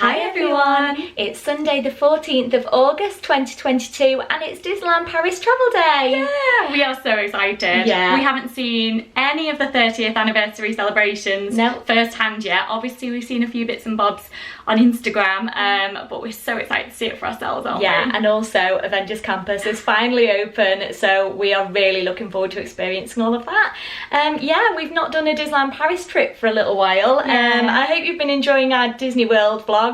Hi everyone! It's Sunday the 14th of August 2022 and it's Disneyland Paris Travel Day! Yeah, we are so excited. Yeah. We haven't seen any of the 30th anniversary celebrations firsthand yet. Obviously we've seen a few bits and bobs on Instagram, but we're so excited to see it for ourselves, aren't we? Yeah, and also Avengers Campus is finally open, so we are really looking forward to experiencing all of that. Yeah, we've not done a Disneyland Paris trip for a little while. I hope you've been enjoying our Disney World vlogs.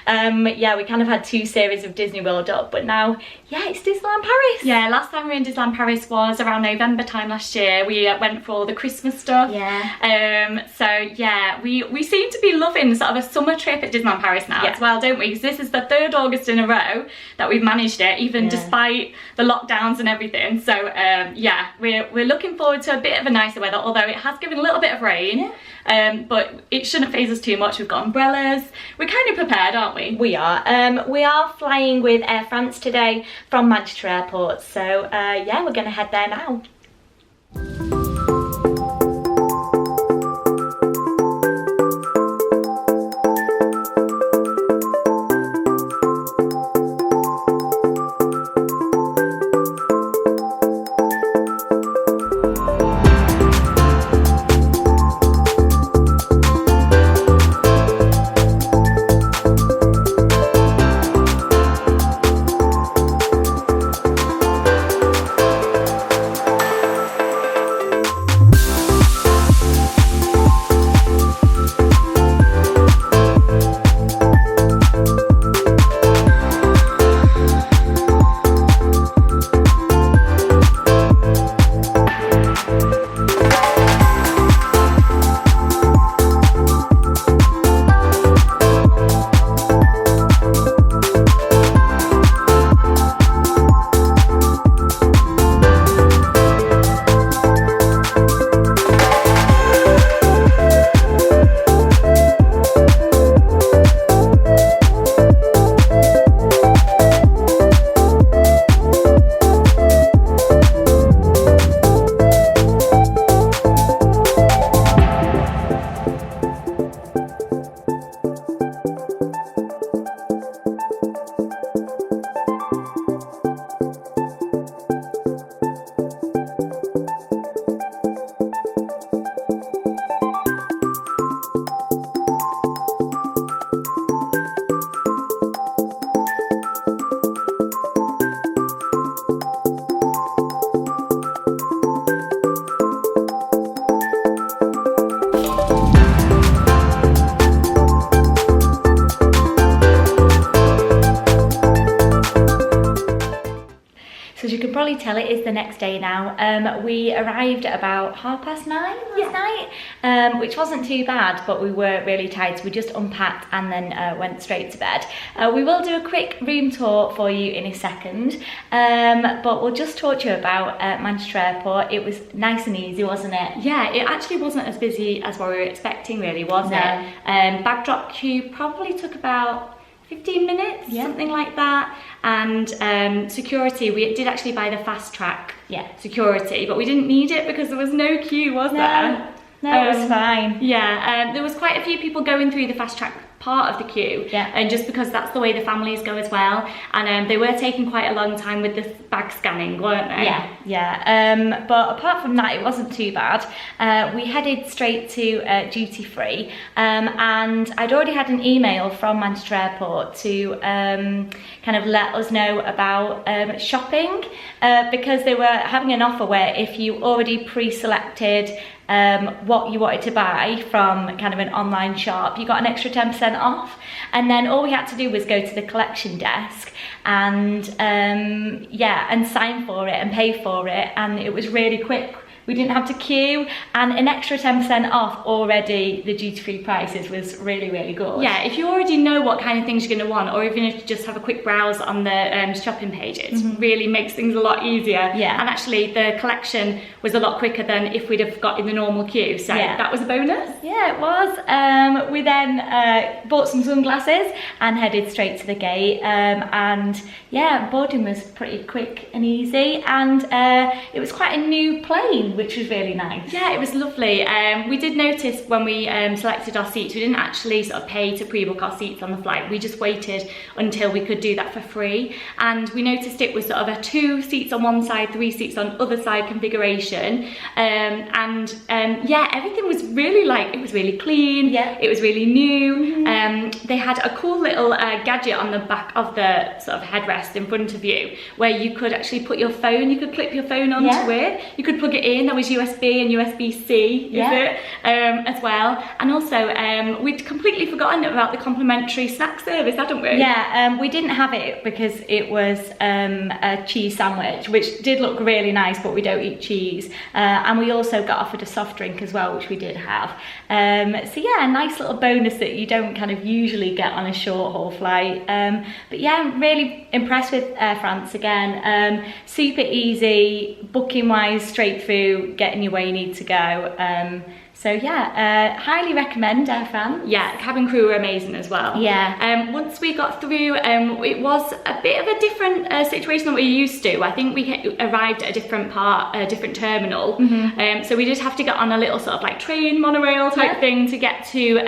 Yeah, we kind of had two series of Disney World up, but now, yeah, it's Disneyland Paris. Yeah, last time we were in Disneyland Paris was around November time last year. We went for all the Christmas stuff. Yeah. So yeah, we seem to be loving sort of a summer trip at Disneyland Paris now as well, don't we? Because this is the 3rd August in a row that we've managed it, even despite the lockdowns and everything. So yeah, we're looking forward to a bit of a nicer weather, although it has given a little bit of rain. But it shouldn't faze us too much. We've got umbrellas. We're kind of prepared, aren't we? We are flying with Air France today from Manchester Airport, so yeah, we're going to head there now. So as you can probably tell, it is the next day now. We arrived at about 9:30 last night, which wasn't too bad, but we were really tired, so we just unpacked and then went straight to bed. We will do a quick room tour for you in a second, but we'll just talk to you about Manchester Airport. It was nice and easy, wasn't it? Yeah, it actually wasn't as busy as what we were expecting, really, was it? Backdrop queue probably took about 15 minutes, something like that. And security, we did actually buy the fast track security, but we didn't need it because there was no queue, was there? No, it was fine. Yeah, there was quite a few people going through the fast track part of the queue, and just because that's the way the families go as well, and they were taking quite a long time with the bag scanning, weren't they? But apart from that, it wasn't too bad. We headed straight to duty free, and I'd already had an email from Manchester Airport to kind of let us know about shopping, because they were having an offer where if you already pre-selected what you wanted to buy from kind of an online shop, you got an extra 10% off, and then all we had to do was go to the collection desk and and sign for it and pay for it, and it was really quick. We didn't have to queue, and an extra 10% off already. The duty-free prices was really, really good. Yeah, if you already know what kind of things you're going to want, or even if you just have a quick browse on the shopping page, it really makes things a lot easier. Yeah. And actually, the collection was a lot quicker than if we'd have got in the normal queue, so that was a bonus. Yeah, it was. We then bought some sunglasses and headed straight to the gate, and yeah, boarding was pretty quick and easy, and it was quite a new plane. clean, which was really nice. Yeah, it was lovely. We did notice when we selected our seats, we didn't actually sort of pay to pre-book our seats on the flight. We just waited until we could do that for free. And we noticed it was sort of a 2 seats on one side, 3 seats on other side configuration. Yeah, everything was really it was really clean. Yeah. It was really new. They had a cool little gadget on the back of the sort of headrest in front of you where you could actually put your phone, you could clip your phone onto it. You could plug it in. There was USB and USB-C as well. And also we'd completely forgotten about the complimentary snack service, hadn't we? Yeah, we didn't have it because it was a cheese sandwich, which did look really nice, but we don't eat cheese. And we also got offered a soft drink as well, which we did have. So yeah, a nice little bonus that you don't kind of usually get on a short haul flight. But yeah, I'm really impressed with Air France again. Super easy, booking wise, straight through, getting you where you need to go. So yeah, highly recommend Air France. Yeah, cabin crew were amazing as well. Yeah. Once we got through, it was a bit of a different situation than we're used to. I think we arrived at a different terminal. So we did have to get on a little sort of like train, monorail type thing to get to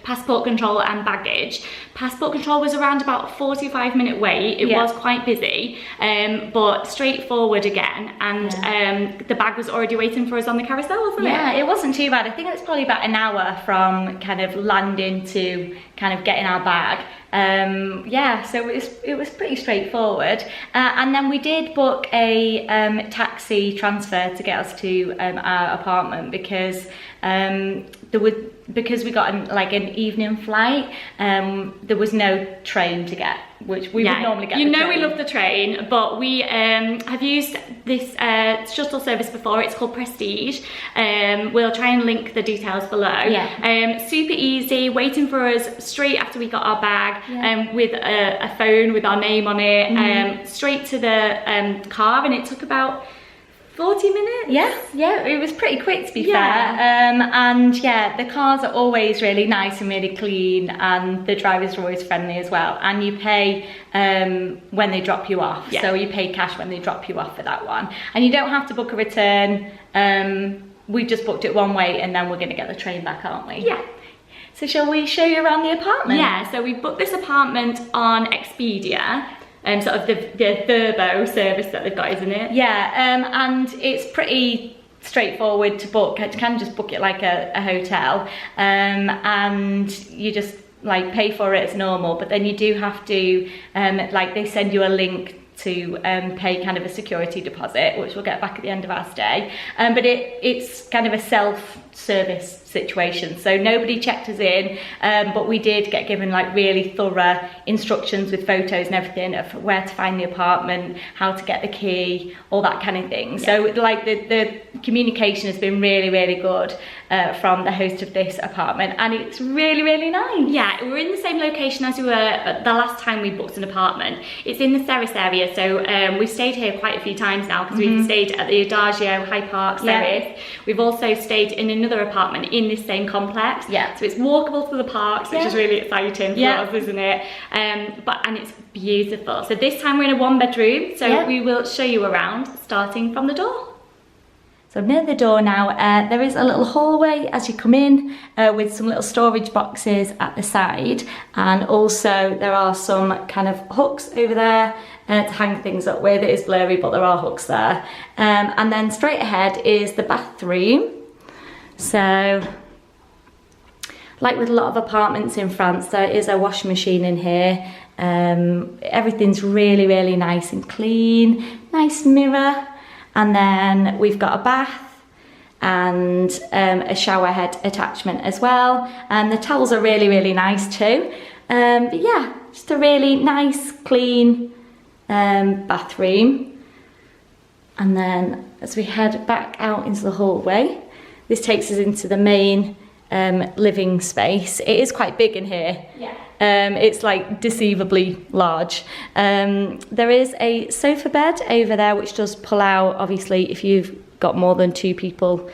passport control and baggage. Passport control was around about a 45-minute wait. It was quite busy, but straightforward again. And the bag was already waiting for us on the carousel, wasn't it? Yeah, it wasn't too bad. I think it was probably about an hour from kind of landing to kind of getting our bag. Yeah, so it was pretty straightforward. And then we did book a taxi transfer to get us to our apartment because because we got an evening flight, there was no train to get, which we would normally get. We love the train, but we have used this shuttle service before. It's called Prestige. We'll try and link the details below. Super easy, waiting for us straight after we got our bag, with a phone with our name on it, straight to the car, and it took about 40 minutes? Yeah, it was pretty quick to be fair. And yeah, the cars are always really nice and really clean, and the drivers are always friendly as well. And you pay when they drop you off. So you pay cash when they drop you off for that one. And you don't have to book a return. We just booked it one way and then we're gonna get the train back, aren't we? Yeah. So shall we show you around the apartment? Yeah, so we booked this apartment on Expedia. Sort of the Verbo service that they've got, isn't it? Yeah, and it's pretty straightforward to book. You can just book it like a hotel, and you just pay for it as normal. But then you do have to they send you a link to pay kind of a security deposit, which we'll get back at the end of our stay. But it's kind of a self-service situation, so nobody checked us in, but we did get given really thorough instructions with photos and everything of where to find the apartment, how to get the key, all that kind of thing. So the communication has been really, really good from the host of this apartment, and it's really, really nice. Yeah, we're in the same location as we were the last time we booked an apartment. It's in the Ceres area, so we've stayed here quite a few times now because we've stayed at the Adagio, High Park, Ceres. We've also stayed in another apartment in this same complex. So it's walkable to the parks, which is really exciting for us, isn't it? And it's beautiful. So this time we're in a 1-bedroom, so we will show you around starting from the door. So near the door now, there is a little hallway as you come in, with some little storage boxes at the side, and also there are some kind of hooks over there to hang things up with. It is blurry, but there are hooks there. And then straight ahead is the bathroom. So, like with a lot of apartments in France, there is a washing machine in here. Everything's really, really nice and clean, nice mirror. And then we've got a bath and a shower head attachment as well. And the towels are really, really nice too. But yeah, just a really nice, clean bathroom. And then as we head back out into the hallway, this takes us into the main living space. It is quite big in here. It's deceivably large. There is a sofa bed over there which does pull out, obviously, if you've got more than 2 people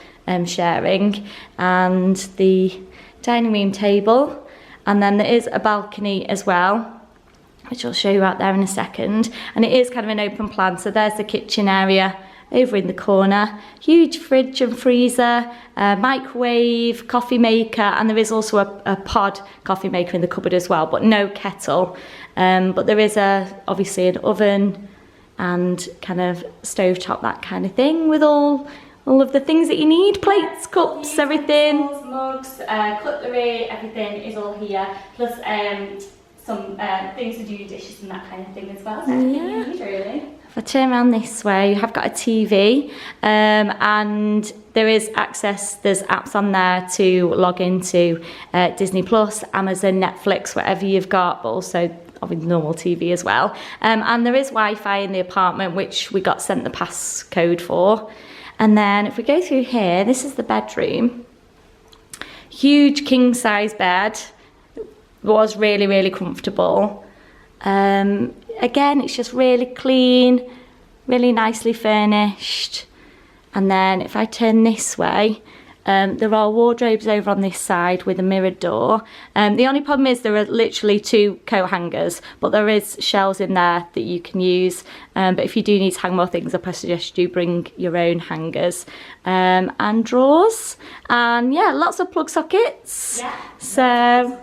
sharing, and the dining room table. And then there is a balcony as well, which I'll show you out there in a second. And it is kind of an open plan, so there's the kitchen area over in the corner. Huge fridge and freezer, microwave, coffee maker, and there is also a pod coffee maker in the cupboard as well, but no kettle. But there is obviously an oven and kind of stovetop, that kind of thing, with all of the things that you need, plates, cups, everything. Mugs, cutlery, everything is all here, plus some things to do your dishes and that kind of thing as well, so everything you need really. If I turn around this way, you have got a TV, and there is access, there's apps on there to log into Disney Plus, Amazon, Netflix, whatever you've got, but also obviously normal TV as well. And there is Wi-Fi in the apartment, which we got sent the passcode for. And then if we go through here, this is the bedroom. Huge king size bed. Was really, really comfortable. Again, it's just really clean, really nicely furnished. And then if I turn this way, there are wardrobes over on this side with a mirrored door. The only problem is there are literally 2 coat hangers, but there is shelves in there that you can use. But if you do need to hang more things up, I suggest you bring your own hangers and drawers. And yeah, lots of plug sockets. Yeah. So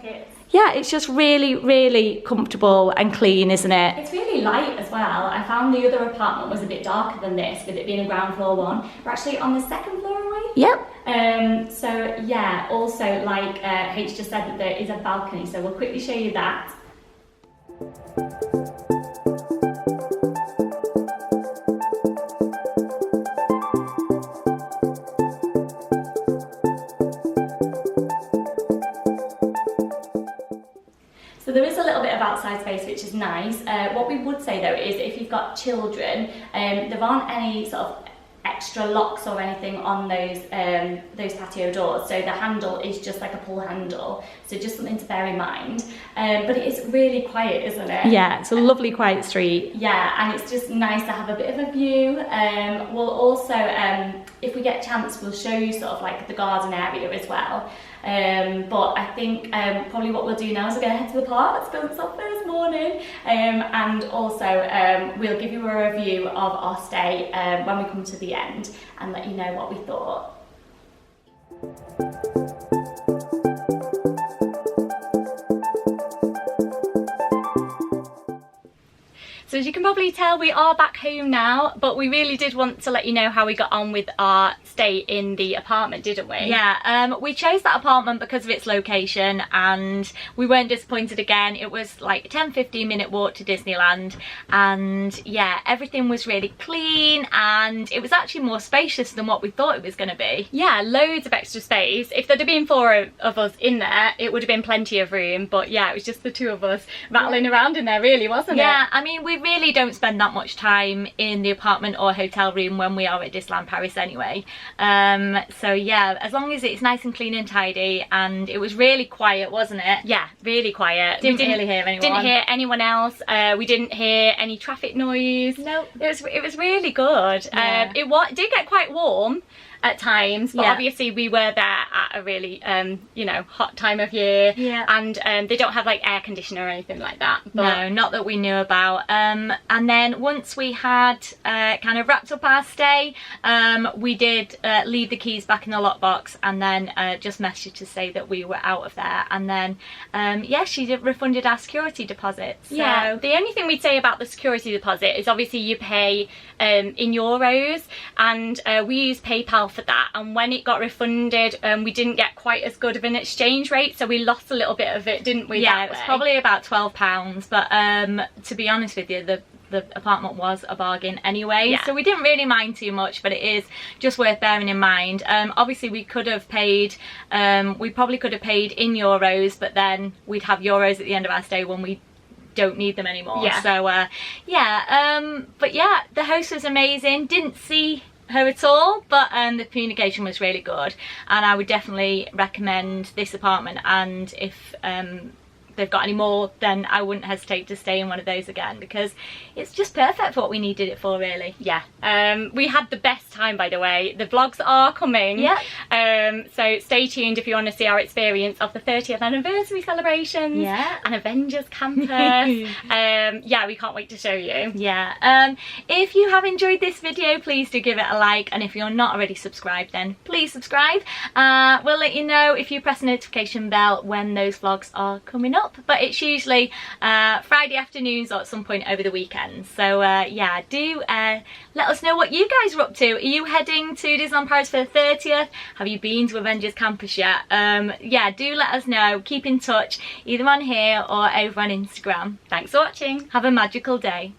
yeah, it's just really, really comfortable and clean, isn't it? It's really light as well. I found the other apartment was a bit darker than this, with it being a ground floor one. We're actually on the 2nd floor, are we? Yep. So yeah, also like H just said that there is a balcony, so we'll quickly show you that. So there is a little bit of outside space, which is nice. What we would say though is if you've got children, there aren't any sort of extra locks or anything on those patio doors, so the handle is just like a pull handle, so just something to bear in mind. But it is really quiet, isn't it? Yeah, it's a lovely quiet street. Yeah, and it's just nice to have a bit of a view. We'll also, if we get a chance, we'll show you sort of like the garden area as well. But I think probably what we'll do now is we're going to head to the park because it's our first morning, and also we'll give you a review of our stay when we come to the end and let you know what we thought. So as you can probably tell, we are back home now, but we really did want to let you know how we got on with our stay in the apartment, didn't we? Yeah, we chose that apartment because of its location, and we weren't disappointed again. It was like a 10-15 minute walk to Disneyland, and yeah, everything was really clean, and it was actually more spacious than what we thought it was going to be. Yeah, loads of extra space. If there'd have been 4 of us in there, it would have been plenty of room, but yeah, it was just the 2 of us rattling around in there really, wasn't it? Yeah, I mean, we really don't spend that much time in the apartment or hotel room when we are at Disneyland Paris anyway. So yeah, as long as it's nice and clean and tidy, and it was really quiet, wasn't it? Yeah, really quiet. Didn't really hear anyone. Didn't hear anyone else. We didn't hear any traffic noise. No. It was really good. Yeah. It did get quite warm at times, but yeah, obviously we were there at a really you know, hot time of year. Yeah. And they don't have like air conditioner or anything like that. But no, not that we knew about. And then once we had kind of wrapped up our stay, we did leave the keys back in the lockbox, and then just messaged to say that we were out of there. And then yeah, she refunded our security deposit. So. Yeah, the only thing we'd say about the security deposit is obviously you pay in euros, and we use PayPal for that, and when it got refunded, we didn't get quite as good of an exchange rate, so we lost a little bit of it, didn't we? Yeah, it was probably about £12, but to be honest with you, the apartment was a bargain anyway, yeah. So we didn't really mind too much, but it is just worth bearing in mind. Obviously we could have paid, we probably could have paid in euros, but then we'd have euros at the end of our stay when we don't need them anymore. Yeah. So yeah, but yeah, the host was amazing. Didn't see her at all, but the communication was really good, and I would definitely recommend this apartment. And if they've got any more, then I wouldn't hesitate to stay in one of those again, because it's just perfect for what we needed it for, really. Yeah, we had the best time, by the way. The vlogs are coming. Yeah. So stay tuned if you want to see our experience of the 30th anniversary celebrations. Yeah. And Avengers Campus. Yeah, we can't wait to show you. Yeah. If you have enjoyed this video, please do give it a like, and if you're not already subscribed, then please subscribe. We'll let you know if you press the notification bell when those vlogs are coming up, but it's usually Friday afternoons or at some point over the weekend. So yeah, do let us know what you guys are up to. Are you heading to Disneyland Paris for the 30th? Have you been to Avengers Campus yet? Yeah, do let us know. Keep in touch either on here or over on Instagram. Thanks for watching. Have a magical day.